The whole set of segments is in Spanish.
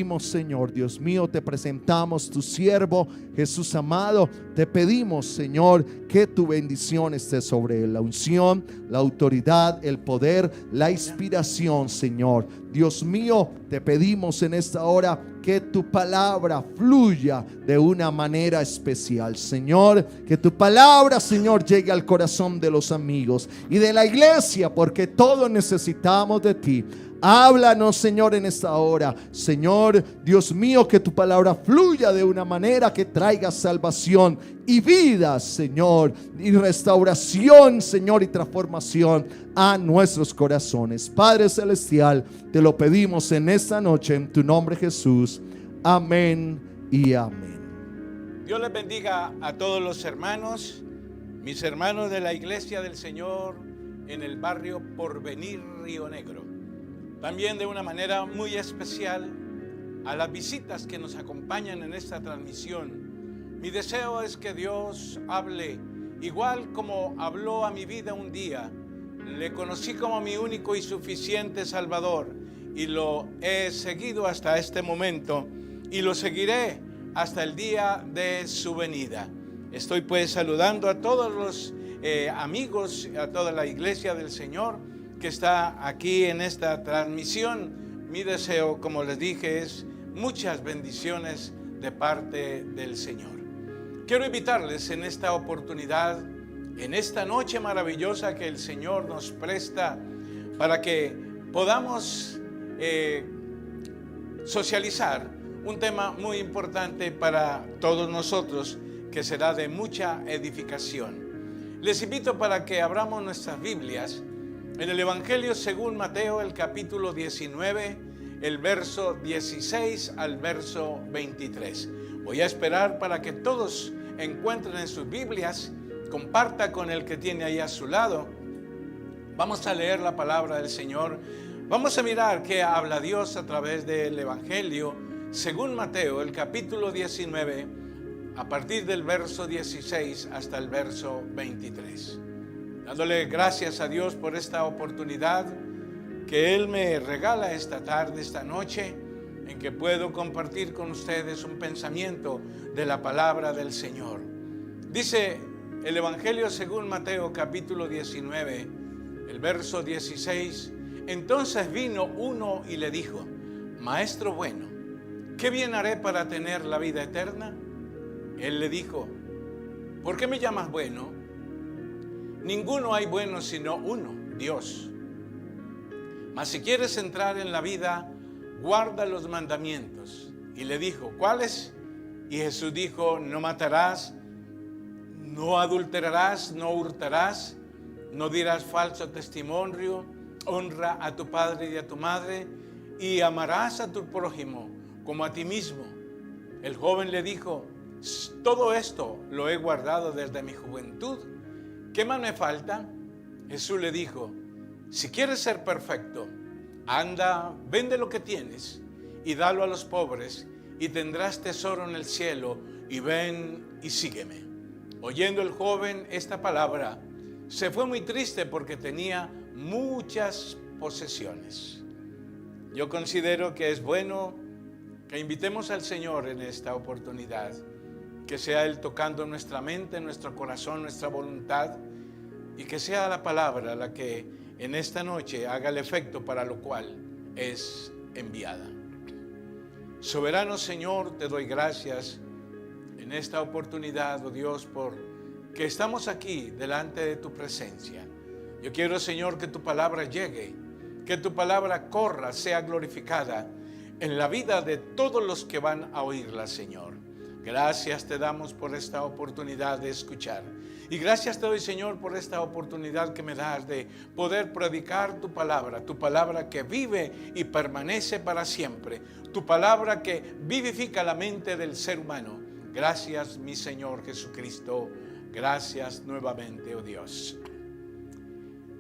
Señor Dios mío, te presentamos tu siervo Jesús amado. Te pedimos, Señor, que tu bendición esté sobre él, la unción, la autoridad, el poder, la inspiración, Señor Dios mío. Te pedimos en esta hora que tu palabra fluya de una manera especial, Señor. Que tu palabra, Señor, llegue al corazón de los amigos y de la iglesia, porque todos necesitamos de ti. Háblanos, Señor, en esta hora, Señor Dios mío, que tu palabra fluya de una manera que traiga salvación y vida, Señor, y restauración, Señor, y transformación a nuestros corazones. Padre celestial, te lo pedimos en esta noche en tu nombre, Jesús. Amén y amén. Dios les bendiga a todos los hermanos, mis hermanos de la Iglesia del Señor en el barrio Porvenir, Río Negro. También de una manera muy especial a las visitas que nos acompañan en esta transmisión. Mi deseo es que Dios hable igual como habló a mi vida un día. Le conocí como mi único y suficiente Salvador y lo he seguido hasta este momento y lo seguiré hasta el día de su venida. Estoy pues saludando a todos los amigos, a toda la Iglesia del Señor que está aquí en esta transmisión. Mi deseo, como les dije, es muchas bendiciones de parte del Señor. Quiero invitarles en esta oportunidad, en esta noche maravillosa que el Señor nos presta para que podamos socializar un tema muy importante para todos nosotros, que será de mucha edificación. Les invito para que abramos nuestras Biblias en el Evangelio según Mateo, el capítulo 19, el verso 16 al verso 23. Voy a esperar para que todos encuentren en sus Biblias, comparta con el que tiene ahí a su lado. Vamos a leer la palabra del Señor. Vamos a mirar qué habla Dios a través del Evangelio según Mateo, el capítulo 19, a partir del verso 16 hasta el verso 23. Dándole gracias a Dios por esta oportunidad que Él me regala esta tarde, esta noche, en que puedo compartir con ustedes un pensamiento de la palabra del Señor. Dice el Evangelio según Mateo capítulo 19, el verso 16. Entonces vino uno y le dijo: Maestro bueno, ¿qué bien haré para tener la vida eterna? Él le dijo: ¿por qué me llamas bueno? Ninguno hay bueno sino uno, Dios. Mas si quieres entrar en la vida, guarda los mandamientos. Y le dijo: ¿cuáles? Y Jesús dijo: no matarás, no adulterarás, no hurtarás, no dirás falso testimonio, honra a tu padre y a tu madre, y amarás a tu prójimo como a ti mismo. El joven le dijo: todo esto lo he guardado desde mi juventud. ¿Qué más me falta? Jesús le dijo: si quieres ser perfecto, anda, vende lo que tienes y dalo a los pobres, y tendrás tesoro en el cielo, y ven y sígueme. Oyendo el joven esta palabra, se fue muy triste porque tenía muchas posesiones. Yo considero que es bueno que invitemos al Señor en esta oportunidad, que sea Él tocando nuestra mente, nuestro corazón, nuestra voluntad, y que sea la palabra la que en esta noche haga el efecto para lo cual es enviada. Soberano Señor, te doy gracias en esta oportunidad, oh Dios, por que estamos aquí delante de tu presencia. Yo quiero, Señor, que tu palabra llegue, que tu palabra corra, sea glorificada en la vida de todos los que van a oírla, Señor. Gracias te damos por esta oportunidad de escuchar. Y gracias te doy, Señor, por esta oportunidad que me das de poder predicar tu palabra que vive y permanece para siempre, tu palabra que vivifica la mente del ser humano. Gracias, mi Señor Jesucristo. Gracias nuevamente, oh Dios.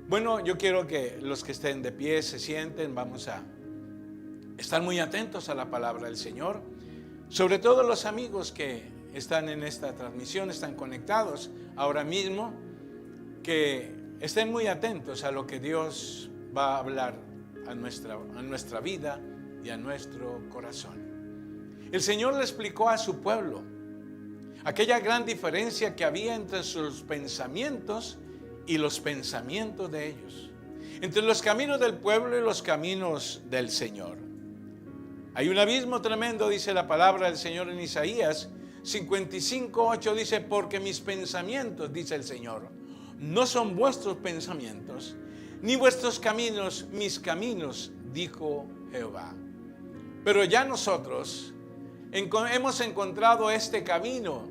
Bueno, yo quiero que los que estén de pie se sienten. Vamos a estar muy atentos a la palabra del Señor. Sobre todo los amigos que están en esta transmisión, están conectados ahora mismo, que estén muy atentos a lo que Dios va a hablar a nuestra vida y a nuestro corazón. el Señor le explicó a su pueblo aquella gran diferencia que había entre sus pensamientos y los pensamientos de ellos, entre los caminos del pueblo y los caminos del Señor. Hay un abismo tremendo, dice la palabra del Señor en Isaías 55:8, dice: porque mis pensamientos, dice el Señor, no son vuestros pensamientos, ni vuestros caminos mis caminos, dijo Jehová. Pero ya nosotros hemos encontrado este camino,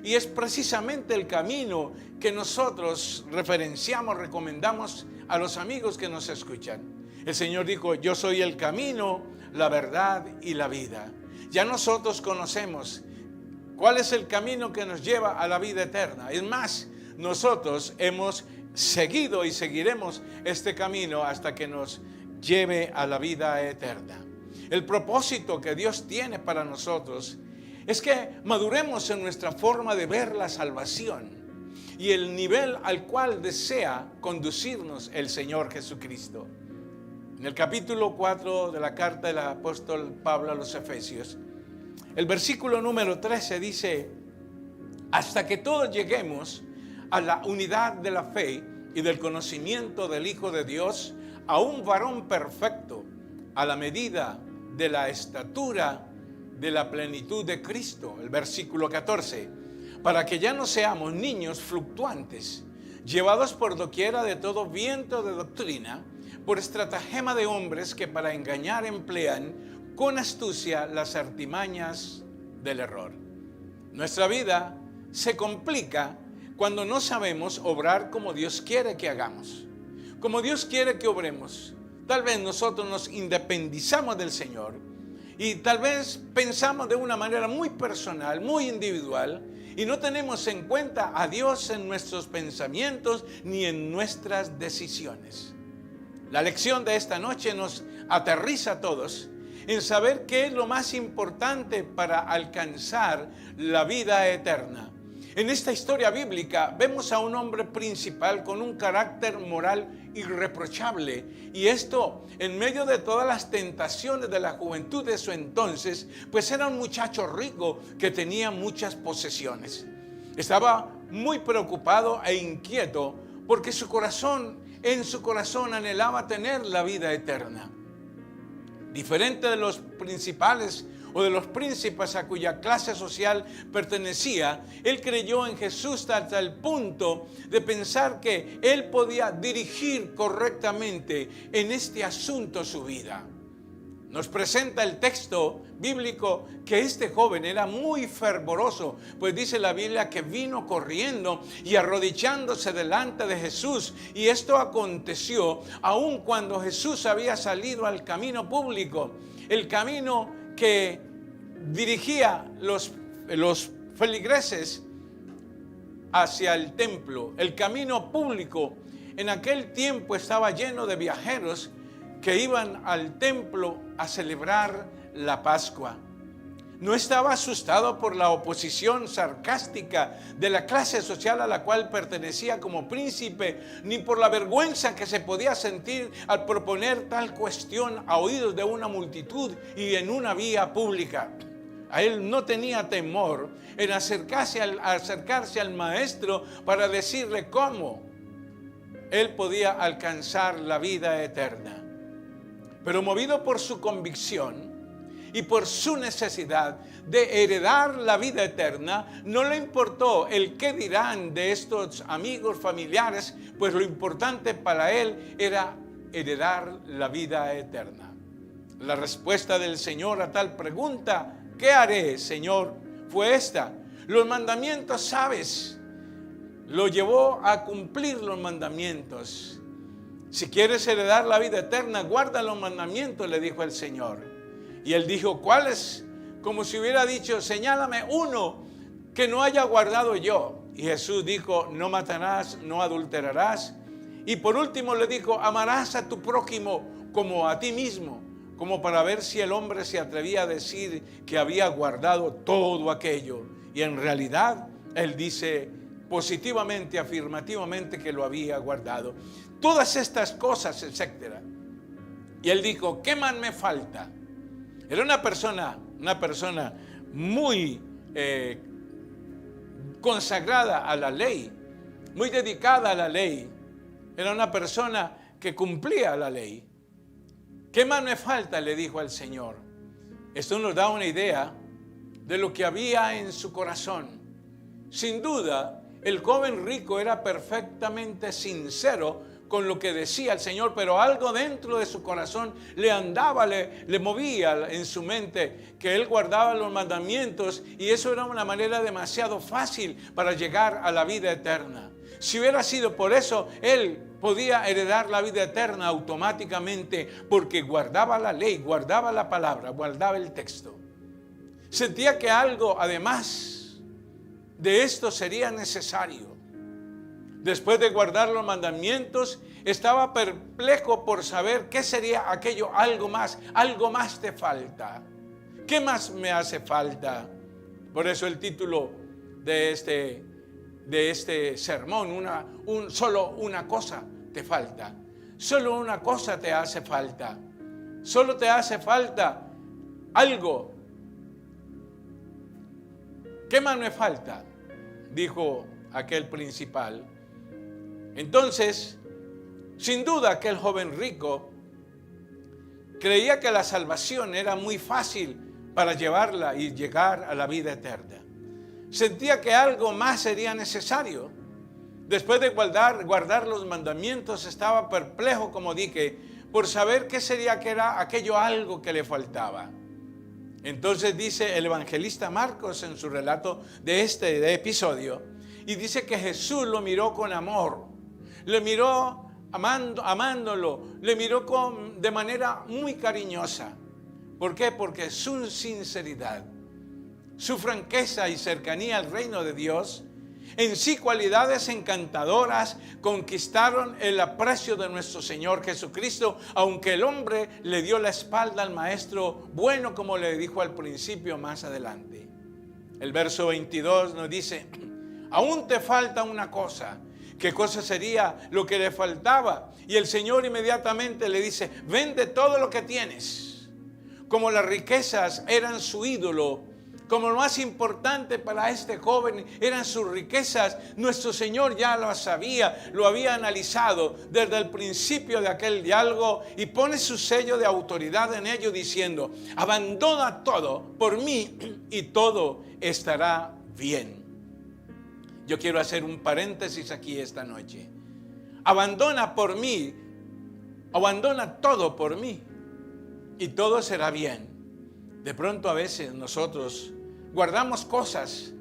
y es precisamente el camino que nosotros referenciamos, recomendamos a los amigos que nos escuchan. El Señor dijo: yo soy el camino, la verdad y la vida. Ya nosotros conocemos cuál es el camino que nos lleva a la vida eterna. Es más, nosotros hemos seguido y seguiremos este camino hasta que nos lleve a la vida eterna. El propósito que Dios tiene para nosotros es que maduremos en nuestra forma de ver la salvación y el nivel al cual desea conducirnos el Señor Jesucristo. En el capítulo 4 de la carta del apóstol Pablo a los Efesios, el versículo número 13 dice: hasta que todos lleguemos a la unidad de la fe y del conocimiento del Hijo de Dios, a un varón perfecto, a la medida de la estatura de la plenitud de Cristo. El versículo 14: para que ya no seamos niños fluctuantes, llevados por doquiera de todo viento de doctrina, por estratagema de hombres que para engañar emplean con astucia las artimañas del error. Nuestra vida se complica cuando no sabemos obrar como Dios quiere que hagamos, como Dios quiere que obremos. Tal vez nosotros nos independizamos del Señor y tal vez pensamos de una manera muy personal, muy individual, y no tenemos en cuenta a Dios en nuestros pensamientos ni en nuestras decisiones. La lección de esta noche nos aterriza a todos en saber qué es lo más importante para alcanzar la vida eterna. En esta historia bíblica vemos a un hombre principal con un carácter moral irreprochable, y esto en medio de todas las tentaciones de la juventud de su entonces, pues era un muchacho rico que tenía muchas posesiones. Estaba muy preocupado e inquieto porque en su corazón anhelaba tener la vida eterna. Diferente de los principales o de los príncipes a cuya clase social pertenecía, él creyó en Jesús hasta el punto de pensar que él podía dirigir correctamente en este asunto su vida. Nos presenta el texto bíblico que este joven era muy fervoroso, pues dice la Biblia que vino corriendo y arrodillándose delante de Jesús. Y esto aconteció aun cuando Jesús había salido al camino público, el camino que dirigía los feligreses hacia el templo. El camino público en aquel tiempo estaba lleno de viajeros que iban al templo a celebrar la Pascua. No estaba asustado por la oposición sarcástica de la clase social a la cual pertenecía como príncipe, ni por la vergüenza que se podía sentir al proponer tal cuestión a oídos de una multitud y en una vía pública. A él no tenía temor en acercarse al maestro para decirle cómo él podía alcanzar la vida eterna. Pero movido por su convicción y por su necesidad de heredar la vida eterna, no le importó el qué dirán de estos amigos, familiares, pues lo importante para él era heredar la vida eterna. La respuesta del Señor a tal pregunta, ¿qué haré, Señor?, fue esta: los mandamientos sabes. Lo llevó a cumplir los mandamientos. Si quieres heredar la vida eterna, guarda los mandamientos, le dijo el Señor. Y él dijo, ¿cuáles? Como si hubiera dicho, señálame uno que no haya guardado yo. Y Jesús dijo, no matarás, no adulterarás. Y por último le dijo, amarás a tu prójimo como a ti mismo, como para ver si el hombre se atrevía a decir que había guardado todo aquello. Y en realidad él dice positivamente, afirmativamente que lo había guardado. Todas estas cosas, etc. Y él dijo, ¿qué más me falta? Era una persona una persona muy consagrada a la ley, muy dedicada a la ley. Era una persona que cumplía la ley. ¿Qué más me falta?, le dijo al Señor. Esto nos da una idea de lo que había en su corazón. Sin duda, el joven rico era perfectamente sincero con lo que decía el Señor, pero algo dentro de su corazón le andaba, le movía en su mente, que él guardaba los mandamientos, y eso era una manera demasiado fácil para llegar a la vida eterna. Si hubiera sido por eso, él podía heredar la vida eterna automáticamente, porque guardaba la ley, guardaba la palabra, guardaba el texto. Sentía que algo además de esto sería necesario. Después de guardar los mandamientos, estaba perplejo por saber qué sería aquello, algo más te falta. ¿Qué más me hace falta? Por eso el título de este sermón, solo una cosa te falta. Solo una cosa te hace falta. Solo te hace falta algo. ¿Qué más me falta?, dijo aquel principal. Entonces, sin duda, aquel joven rico creía que la salvación era muy fácil para llevarla y llegar a la vida eterna. Sentía que algo más sería necesario. Después de guardar los mandamientos, estaba perplejo, como dije, por saber qué sería, que era aquello algo que le faltaba. Entonces dice el evangelista Marcos en su relato de este episodio, y dice que Jesús lo miró con amor, le miró amándolo, le miró de manera muy cariñosa. ¿Por qué? Porque su sinceridad, su franqueza y cercanía al reino de Dios, en sí cualidades encantadoras, conquistaron el aprecio de nuestro Señor Jesucristo, aunque el hombre le dio la espalda al maestro bueno, como le dijo al principio más adelante. El verso 22 nos dice: aún te falta una cosa. ¿Qué cosa sería lo que le faltaba? Y el Señor inmediatamente le dice: vende todo lo que tienes. Como las riquezas eran su ídolo, como lo más importante para este joven eran sus riquezas, nuestro Señor ya lo sabía, lo había analizado desde el principio de aquel diálogo, y pone su sello de autoridad en ello, diciendo: abandona todo por mí y todo estará bien. Yo quiero hacer un paréntesis aquí esta noche. Abandona por mí, abandona todo por mí y todo será bien. De pronto a veces nosotros guardamos cosas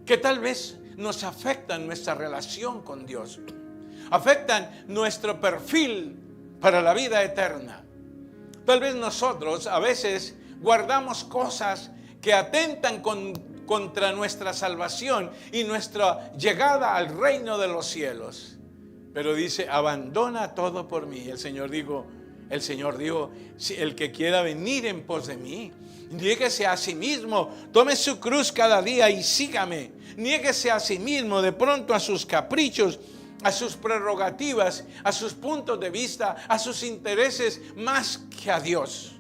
que tal vez nos afectan nuestra relación con Dios, afectan nuestro perfil para la vida eterna. Tal vez nosotros a veces guardamos cosas que atentan contra nuestra salvación y nuestra llegada al reino de los cielos. Pero dice: abandona todo por mí. El Señor dijo, si el que quiera venir en pos de mí, niéguese a sí mismo, tome su cruz cada día y sígame. Niéguese a sí mismo, de pronto a sus caprichos, a sus prerrogativas, a sus puntos de vista, a sus intereses, más que a Dios.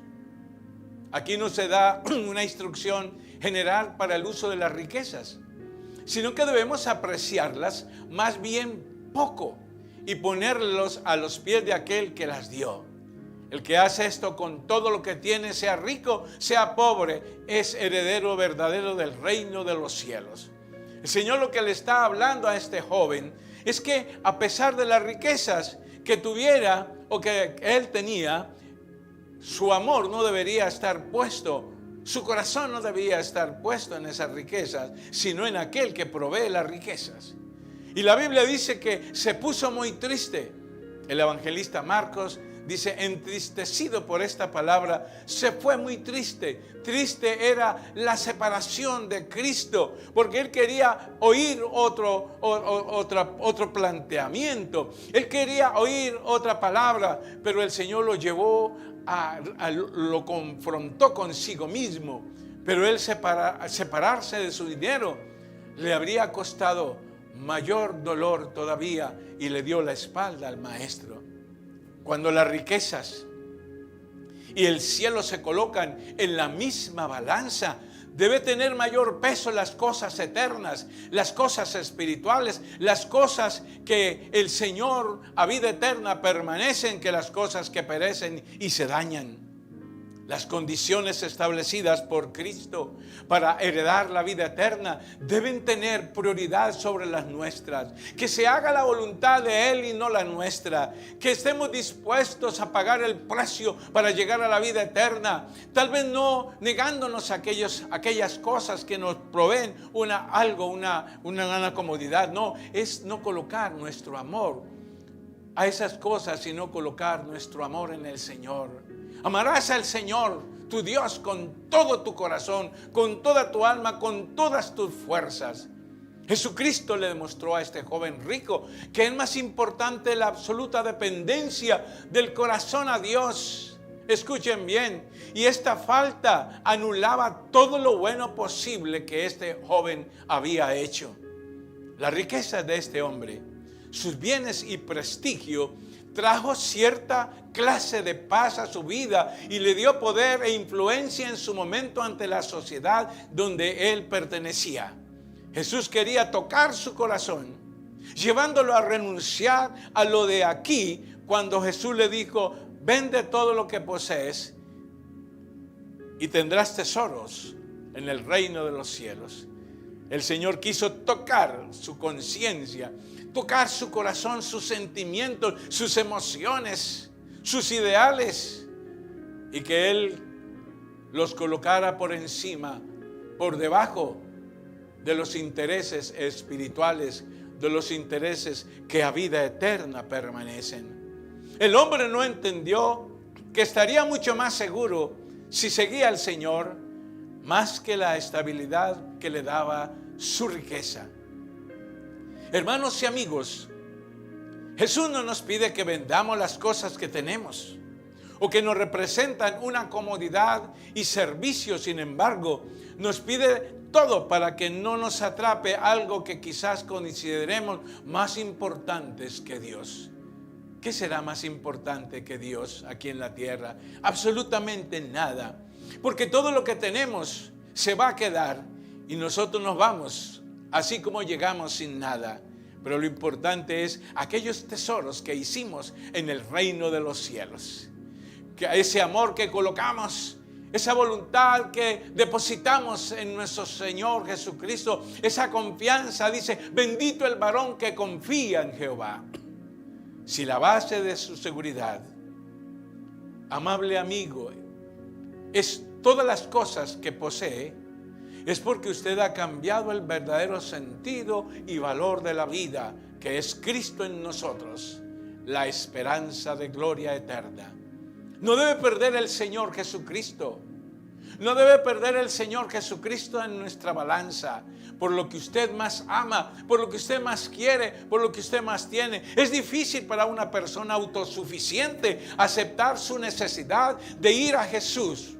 Aquí no se da una instrucción general para el uso de las riquezas, sino que debemos apreciarlas más bien poco y ponerlos a los pies de aquel que las dio. El que hace esto con todo lo que tiene, sea rico, sea pobre, es heredero verdadero del reino de los cielos. El Señor lo que le está hablando a este joven es que a pesar de las riquezas que tuviera o que él tenía, su amor no debería estar puesto, su corazón no debía estar puesto en esas riquezas, sino en aquel que provee las riquezas. Y la Biblia dice que se puso muy triste. El evangelista Marcos dice: entristecido por esta palabra, se fue muy triste. Triste era la separación de Cristo, porque él quería oír otro planteamiento. Él quería oír otra palabra, pero el Señor lo llevó lo confrontó consigo mismo. Pero él separarse de su dinero le habría costado mayor dolor todavía, y le dio la espalda al maestro. Cuando las riquezas y el cielo se colocan en la misma balanza, debe tener mayor peso las cosas eternas, las cosas espirituales, las cosas que el Señor a vida eterna permanecen, que las cosas que perecen y se dañan. Las condiciones establecidas por Cristo para heredar la vida eterna deben tener prioridad sobre las nuestras. Que se haga la voluntad de Él y no la nuestra. Que estemos dispuestos a pagar el precio para llegar a la vida eterna. Tal vez no negándonos aquellas cosas que nos proveen una comodidad. No, es no colocar nuestro amor a esas cosas, sino colocar nuestro amor en el Señor. Amarás al Señor, tu Dios, con todo tu corazón, con toda tu alma, con todas tus fuerzas. Jesucristo le demostró a este joven rico que es más importante la absoluta dependencia del corazón a Dios. Escuchen bien, y esta falta anulaba todo lo bueno posible que este joven había hecho. La riqueza de este hombre, sus bienes y prestigio trajo cierta clase de paz a su vida y le dio poder e influencia en su momento ante la sociedad donde él pertenecía. Jesús quería tocar su corazón, llevándolo a renunciar a lo de aquí, cuando Jesús le dijo: vende todo lo que posees y tendrás tesoros en el reino de los cielos. El Señor quiso tocar su conciencia, tocar su corazón, sus sentimientos, sus emociones, sus ideales, y que Él los colocara por encima, por debajo de los intereses espirituales, de los intereses que a vida eterna permanecen. El hombre no entendió que estaría mucho más seguro si seguía al Señor, más que la estabilidad que le daba su riqueza. Hermanos y amigos, Jesús no nos pide que vendamos las cosas que tenemos o que nos representan una comodidad y servicio. Sin embargo, nos pide todo para que no nos atrape algo que quizás consideremos más importantes que Dios. ¿Qué será más importante que Dios aquí en la tierra? Absolutamente nada, porque todo lo que tenemos se va a quedar y nosotros nos vamos, así como llegamos, sin nada. Pero lo importante es aquellos tesoros que hicimos en el reino de los cielos. Que ese amor que colocamos, esa voluntad que depositamos en nuestro Señor Jesucristo, esa confianza, dice: bendito el varón que confía en Jehová. Si la base de su seguridad, amable amigo, es todas las cosas que posee, es porque usted ha cambiado el verdadero sentido y valor de la vida, que es Cristo en nosotros, la esperanza de gloria eterna. No debe perder el Señor Jesucristo. No debe perder el Señor Jesucristo en nuestra balanza, por lo que usted más ama, por lo que usted más quiere, por lo que usted más tiene. Es difícil para una persona autosuficiente aceptar su necesidad de ir a Jesús.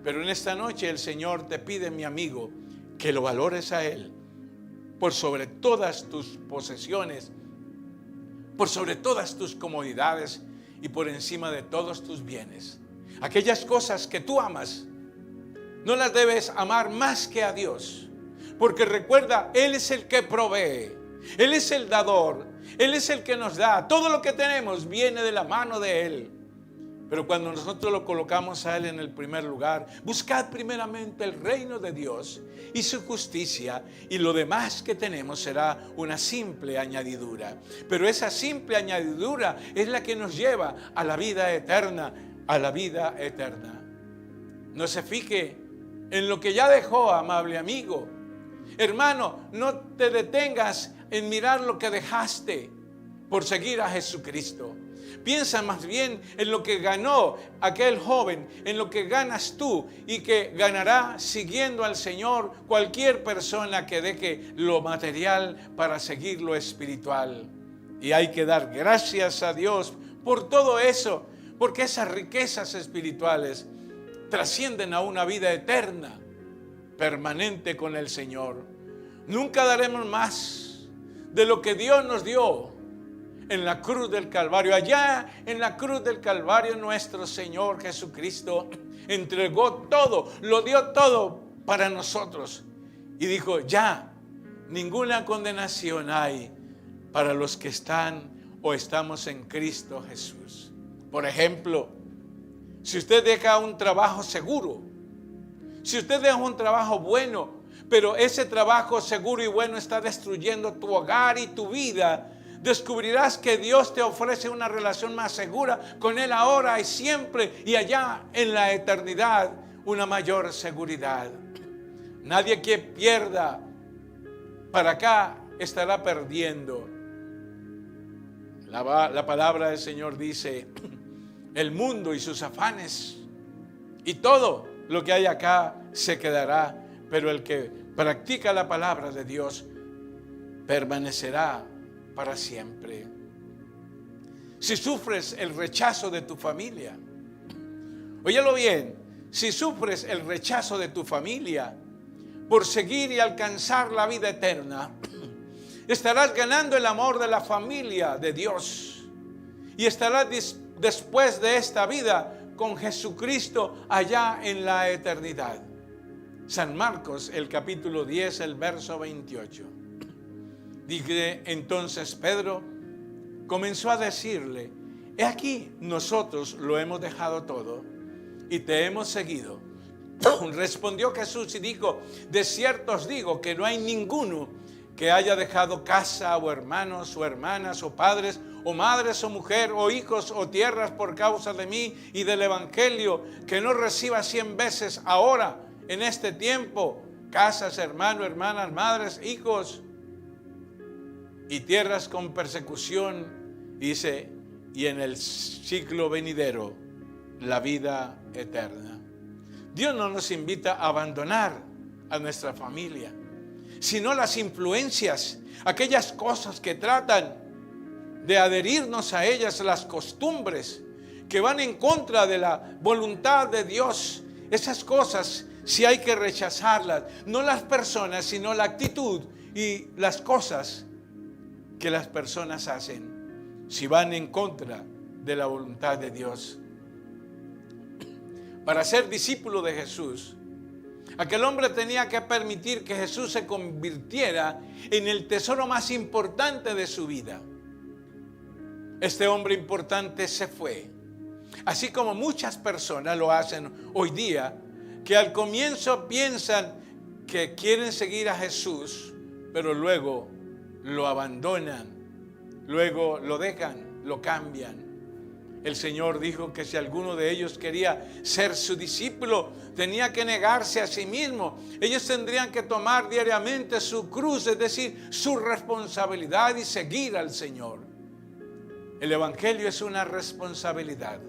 Pero en esta noche el Señor te pide, mi amigo, que lo valores a Él por sobre todas tus posesiones, por sobre todas tus comodidades y por encima de todos tus bienes. Aquellas cosas que tú amas, no las debes amar más que a Dios, porque recuerda, Él es el que provee, Él es el dador, Él es el que nos da. Todo lo que tenemos viene de la mano de Él. Pero cuando nosotros lo colocamos a Él en el primer lugar, buscad primeramente el reino de Dios y su justicia, y lo demás que tenemos será una simple añadidura. Pero esa simple añadidura es la que nos lleva a la vida eterna, a la vida eterna. No se fije en lo que ya dejó, amable amigo. Hermano, no te detengas en mirar lo que dejaste por seguir a Jesucristo. Piensa más bien en lo que ganó aquel joven, en lo que ganas tú y que ganará siguiendo al Señor cualquier persona que deje lo material para seguir lo espiritual. Y hay que dar gracias a Dios por todo eso, porque esas riquezas espirituales trascienden a una vida eterna, permanente con el Señor. Nunca daremos más de lo que Dios nos dio en la cruz del Calvario. Allá en la cruz del Calvario nuestro Señor Jesucristo entregó todo, lo dio todo para nosotros. Y dijo, ya, ninguna condenación hay para los que están o estamos en Cristo Jesús. Por ejemplo, si usted deja un trabajo seguro, si usted deja un trabajo bueno, pero ese trabajo seguro y bueno está destruyendo tu hogar y tu vida, descubrirás que Dios te ofrece una relación más segura con Él ahora y siempre, y allá en la eternidad una mayor seguridad. Nadie que pierda para acá estará perdiendo. La palabra del Señor dice, el mundo y sus afanes y todo lo que hay acá se quedará, pero el que practica la palabra de Dios permanecerá para siempre. Si sufres el rechazo de tu familia, óyelo bien, si sufres el rechazo de tu familia por seguir y alcanzar la vida eterna, estarás ganando el amor de la familia de Dios y estarás después de esta vida con Jesucristo allá en la eternidad. San Marcos, el capítulo 10, el verso 28. Dice entonces Pedro, comenzó a decirle, he aquí, nosotros lo hemos dejado todo y te hemos seguido. Respondió Jesús y dijo, de cierto os digo que no hay ninguno que haya dejado casa o hermanos o hermanas o padres o madres o mujer o hijos o tierras por causa de mí y del evangelio, que no reciba 100 veces ahora en este tiempo casas, hermanos, hermanas, madres, hijos y tierras con persecución, dice, y en el siglo venidero la vida eterna. Dios no nos invita a abandonar a nuestra familia, sino las influencias, aquellas cosas que tratan de adherirnos a ellas, las costumbres que van en contra de la voluntad de Dios. Esas cosas sí hay que rechazarlas, no las personas, sino la actitud y las cosas que las personas hacen, si van en contra de la voluntad de Dios. Para ser discípulo de Jesús, aquel hombre tenía que permitir que Jesús se convirtiera en el tesoro más importante de su vida. Este hombre importante se fue, así como muchas personas lo hacen hoy día, que al comienzo piensan que quieren seguir a Jesús, pero luego lo abandonan, luego lo dejan, lo cambian. El Señor dijo que si alguno de ellos quería ser su discípulo, tenía que negarse a sí mismo. Ellos tendrían que tomar diariamente su cruz, es decir, su responsabilidad, y seguir al Señor. El Evangelio es una responsabilidad.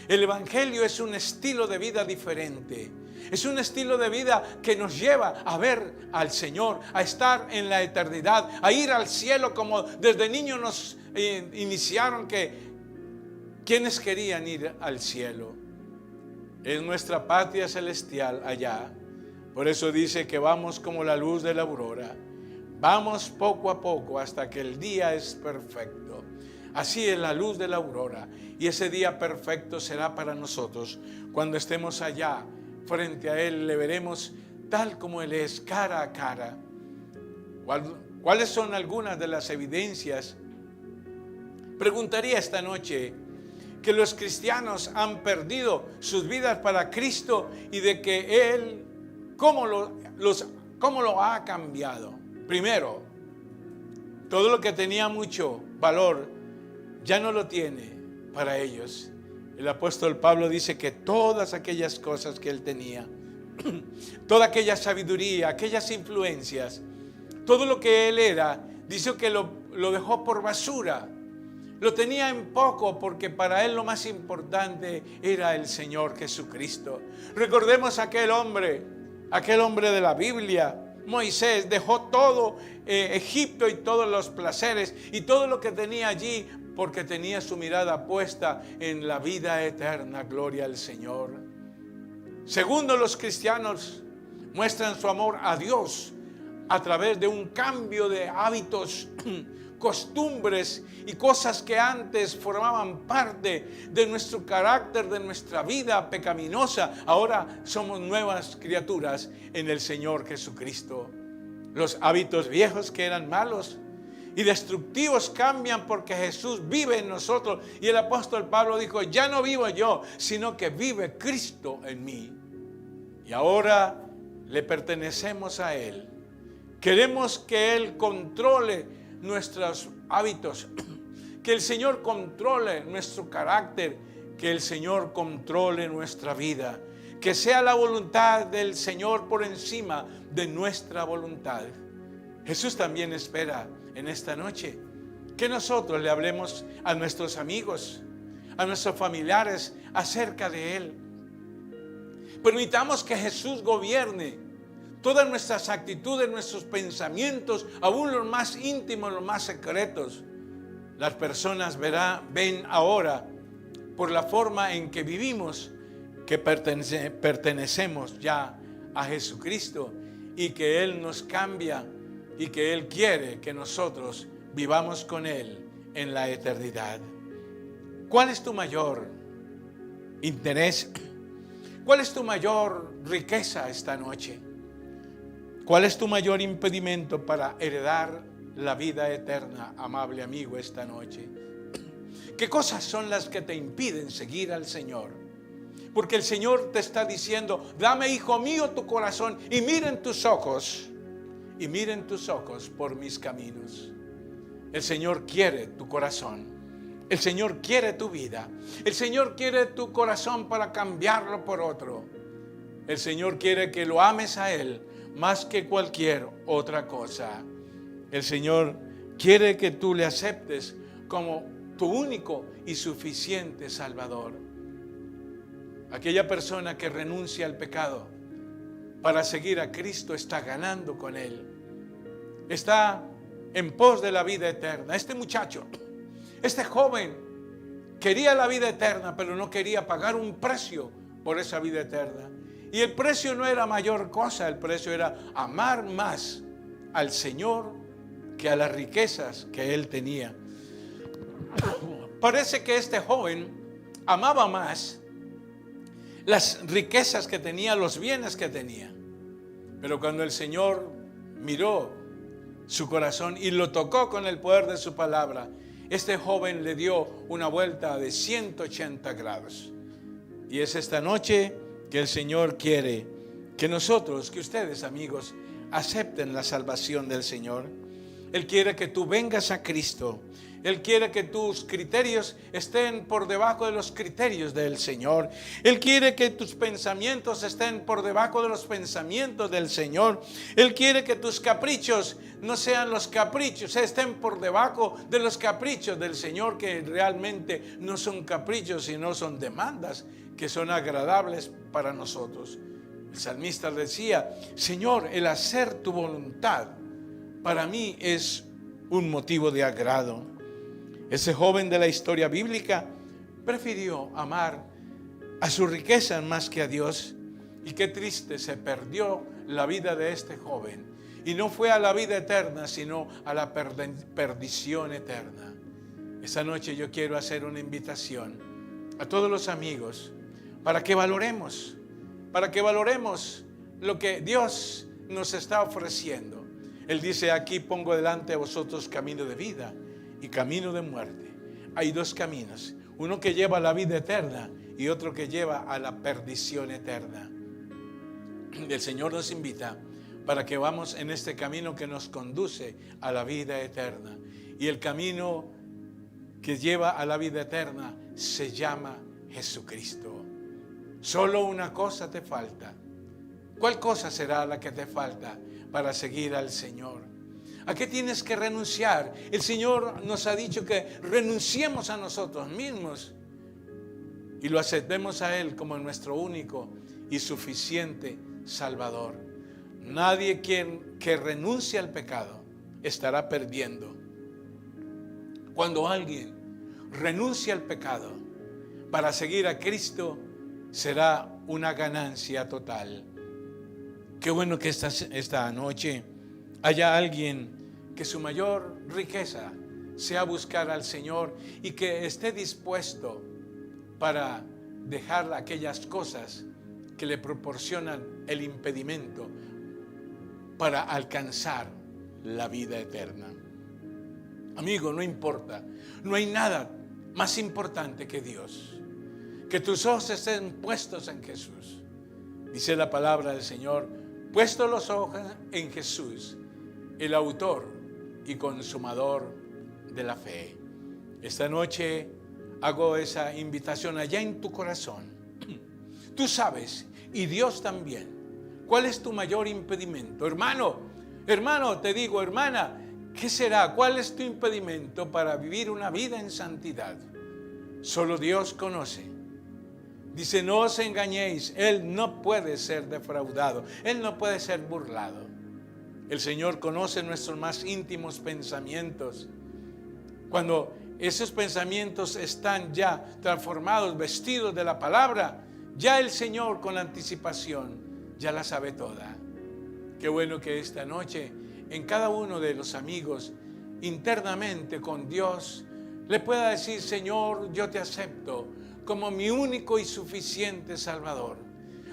El Evangelio es un estilo de vida diferente. Es un estilo de vida que nos lleva a ver al Señor, a estar en la eternidad, a ir al cielo, como desde niños nos iniciaron que ¿quiénes querían ir al cielo? Es nuestra patria celestial allá. Por eso dice que vamos como la luz de la aurora. Vamos poco a poco hasta que el día es perfecto. Así es la luz de la aurora. Y ese día perfecto será para nosotros. Cuando estemos allá frente a Él, le veremos tal como Él es, cara a cara. ¿Cuáles son algunas de las evidencias? Preguntaría esta noche que los cristianos han perdido sus vidas para Cristo y de que Él, ¿cómo lo ha cambiado? Primero, todo lo que tenía mucho valor ya no lo tiene para ellos. El apóstol Pablo dice que todas aquellas cosas que él tenía, toda aquella sabiduría, aquellas influencias, todo lo que él era, dice que lo dejó por basura. Lo tenía en poco porque para él lo más importante era el Señor Jesucristo. Recordemos aquel hombre de la Biblia, Moisés, dejó todo Egipto y todos los placeres y todo lo que tenía allí porque tenía su mirada puesta en la vida eterna. Gloria al Señor. Segundo, los cristianos muestran su amor a Dios a través de un cambio de hábitos costumbres y cosas que antes formaban parte de nuestro carácter, de nuestra vida pecaminosa. Ahora somos nuevas criaturas en el Señor Jesucristo. Los hábitos viejos que eran malos y destructivos cambian porque Jesús vive en nosotros. Y el apóstol Pablo dijo: ya no vivo yo, sino que vive Cristo en mí. Y ahora le pertenecemos a Él. Queremos que Él controle nuestros hábitos, que el Señor controle nuestro carácter, que el Señor controle nuestra vida, que sea la voluntad del Señor por encima de nuestra voluntad. Jesús también espera en esta noche que nosotros le hablemos a nuestros amigos, a nuestros familiares acerca de Él. Permitamos que Jesús gobierne todas nuestras actitudes, nuestros pensamientos, aún los más íntimos, los más secretos. Las personas ven ahora, por la forma en que vivimos, que pertenecemos ya a Jesucristo y que Él nos cambia y que Él quiere que nosotros vivamos con Él en la eternidad. ¿Cuál es tu mayor interés? ¿Cuál es tu mayor riqueza esta noche? ¿Cuál es tu mayor impedimento para heredar la vida eterna, amable amigo, esta noche? ¿Qué cosas son las que te impiden seguir al Señor? Porque el Señor te está diciendo: dame, hijo mío, tu corazón y miren tus ojos por mis caminos. El Señor quiere tu corazón. El Señor quiere tu vida. El Señor quiere tu corazón para cambiarlo por otro. El Señor quiere que lo ames a Él más que cualquier otra cosa. El Señor quiere que tú le aceptes como tu único y suficiente Salvador. Aquella persona que renuncia al pecado para seguir a Cristo está ganando con Él. Está en pos de la vida eterna. Este muchacho, este joven, quería la vida eterna, pero no quería pagar un precio por esa vida eterna. Y el precio no era mayor cosa, el precio era amar más al Señor que a las riquezas que él tenía. Parece que este joven amaba más las riquezas que tenía, los bienes que tenía. Pero cuando el Señor miró su corazón y lo tocó con el poder de su palabra, este joven le dio una vuelta de 180 grados. Y es esta noche que el Señor quiere que nosotros, que ustedes, amigos, acepten la salvación del Señor. Él quiere que tú vengas a Cristo. Él quiere que tus criterios estén por debajo de los criterios del Señor. Él quiere que tus pensamientos estén por debajo de los pensamientos del Señor. Él quiere que tus caprichos no sean los caprichos, estén por debajo de los caprichos del Señor, que realmente no son caprichos, sino son demandas que son agradables para nosotros. El salmista decía: Señor, el hacer tu voluntad para mí es un motivo de agrado. Ese joven de la historia bíblica prefirió amar a su riqueza más que a Dios. Y qué triste, se perdió la vida de este joven. Y no fue a la vida eterna, sino a la perdición eterna. Esta noche yo quiero hacer una invitación a todos los amigos para que valoremos lo que Dios nos está ofreciendo. Él dice: aquí pongo delante de vosotros camino de vida y camino de muerte. Hay dos caminos, uno que lleva a la vida eterna y otro que lleva a la perdición eterna. El Señor nos invita para que vamos en este camino que nos conduce a la vida eterna. Y el camino que lleva a la vida eterna se llama Jesucristo. Solo una cosa te falta. ¿Cuál cosa será la que te falta para seguir al Señor? ¿A qué tienes que renunciar? El Señor nos ha dicho que renunciemos a nosotros mismos y lo aceptemos a Él como nuestro único y suficiente Salvador. Nadie que renuncie al pecado estará perdiendo. Cuando alguien renuncia al pecado para seguir a Cristo, será una ganancia total. Qué bueno que esta noche haya alguien que su mayor riqueza sea buscar al Señor y que esté dispuesto para dejar aquellas cosas que le proporcionan el impedimento para alcanzar la vida eterna. Amigo, no importa, no hay nada más importante que Dios. Que tus ojos estén puestos en Jesús. Dice la palabra del Señor, puesto los ojos en Jesús, el autor y consumador de la fe. Esta noche hago esa invitación allá en tu corazón. Tú sabes, y Dios también, cuál es tu mayor impedimento. Hermano, te digo, hermana, ¿qué será? ¿Cuál es tu impedimento para vivir una vida en santidad? Solo Dios conoce. Dice, no os engañéis, Él no puede ser defraudado, Él no puede ser burlado. El Señor conoce nuestros más íntimos pensamientos. Cuando esos pensamientos están ya transformados, vestidos de la palabra, ya el Señor con anticipación ya la sabe toda. Qué bueno que esta noche en cada uno de los amigos internamente con Dios le pueda decir, Señor, yo te acepto como mi único y suficiente Salvador.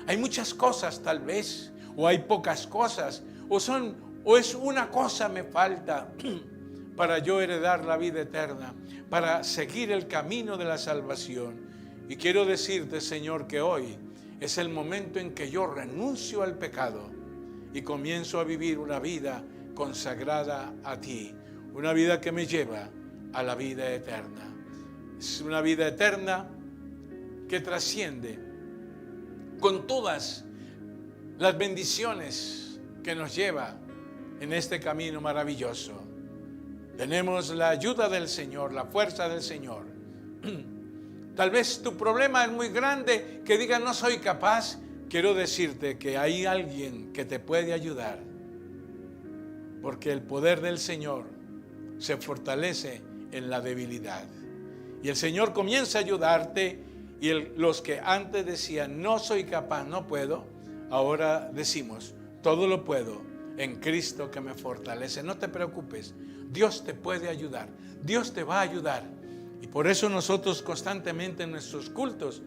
Hay muchas cosas tal vez, o hay pocas cosas, o es una cosa me falta para yo heredar la vida eterna, para seguir el camino de la salvación. Y quiero decirte, Señor, que hoy es el momento en que yo renuncio al pecado y comienzo a vivir una vida consagrada a ti, una vida que me lleva a la vida eterna. Es una vida eterna que trasciende con todas las bendiciones que nos lleva en este camino maravilloso. Tenemos la ayuda del Señor, la fuerza del Señor. Tal vez tu problema es muy grande, que digas no soy capaz. Quiero decirte que hay alguien que te puede ayudar, porque el poder del Señor se fortalece en la debilidad. Y el Señor comienza a ayudarte. Y los que antes decían, no soy capaz, no puedo, ahora decimos, todo lo puedo en Cristo que me fortalece. No te preocupes, Dios te puede ayudar, Dios te va a ayudar. Y por eso nosotros constantemente en nuestros cultos,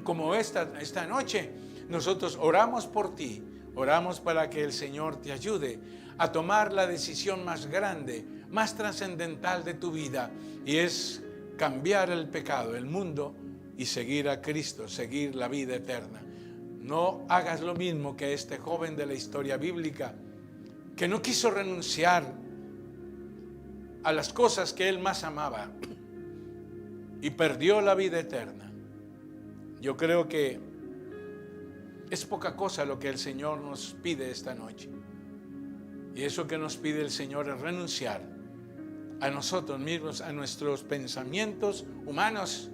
como esta noche, nosotros oramos por ti, oramos para que el Señor te ayude a tomar la decisión más grande, más trascendental de tu vida, y es cambiar el pecado, el mundo, y seguir a Cristo, seguir la vida eterna. No hagas lo mismo que este joven de la historia bíblica, que no quiso renunciar a las cosas que él más amaba y perdió la vida eterna. Yo creo que es poca cosa lo que el Señor nos pide esta noche. Y eso que nos pide el Señor es renunciar a nosotros mismos, a nuestros pensamientos humanos,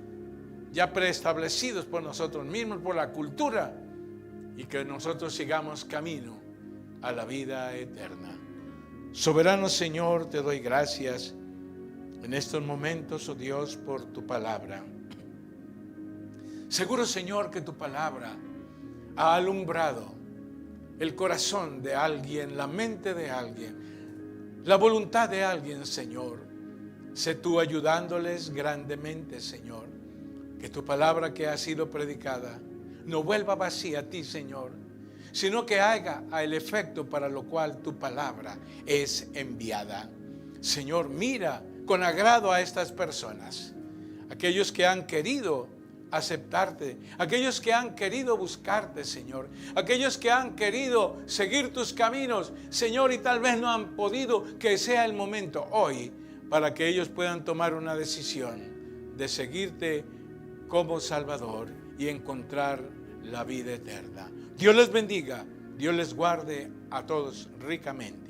ya preestablecidos por nosotros mismos, por la cultura, y que nosotros sigamos camino a la vida eterna. Soberano Señor, te doy gracias en estos momentos, oh Dios, por tu palabra. Seguro, Señor, que tu palabra ha alumbrado el corazón de alguien, la mente de alguien, la voluntad de alguien, Señor. Sé tú ayudándoles grandemente, Señor. Que tu palabra que ha sido predicada no vuelva vacía a ti, Señor, sino que haga el efecto para lo cual tu palabra es enviada. Señor, mira con agrado a estas personas, aquellos que han querido aceptarte, aquellos que han querido buscarte, Señor, aquellos que han querido seguir tus caminos, Señor, y tal vez no han podido, que sea el momento hoy para que ellos puedan tomar una decisión de seguirte como Salvador y encontrar la vida eterna. Dios les bendiga, Dios les guarde a todos ricamente.